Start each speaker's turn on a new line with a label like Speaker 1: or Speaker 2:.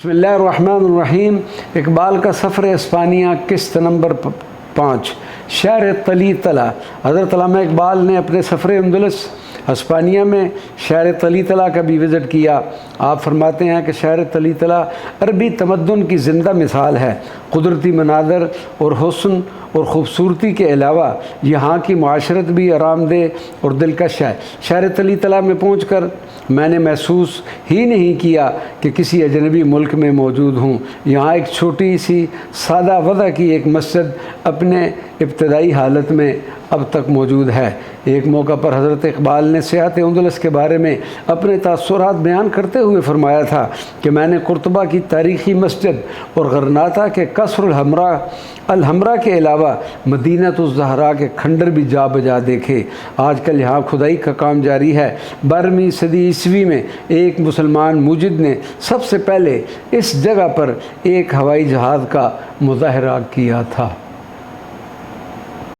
Speaker 1: बिस्मिल्लाहिर्रहमानिर्रहीम। इकबाल का सफ़र इस्पानिया किस्त नंबर 5 शहर तली तला। हज़रत अल्लामा इकबाल ने अपने सफ़र अंदलस हिस्पानिया में शहर तली तला का भी विज़िट किया। आप फरमाते हैं कि शहर तली तला अरबी तमद्दुन की ज़िंदा मिसाल है। कुदरती मनाज़र और हुस्न और ख़ूबसूरती के अलावा यहाँ की माशरत भी आरामदेह और दिलकश है। शहर तली तला में पहुँच कर मैंने महसूस ही नहीं किया कि किसी अजनबी मुल्क में मौजूद हूँ। यहाँ एक छोटी सी सादा वज़ा की एक मस्जिद अपने इब्तदाई हालत में अब तक मौजूद है। एक मौका पर हज़रत इकबाल ने सियाहत अंदलस के बारे में अपने तासुरात बयान करते हुए फरमाया था कि मैंने कुर्तबा की तारीख़ी मस्जिद और गरनाता के कसर अलहमरा के अलावा मदीनतुज़ ज़हरा के खंडर भी जा बजा देखे। आजकल यहाँ खुदाई का काम जारी है। 12वीं सदी ईस्वी में एक मुसलमान मुजिद ने सबसे पहले इस जगह पर एक हवाई जहाज़ का मुज़ाहरा किया था।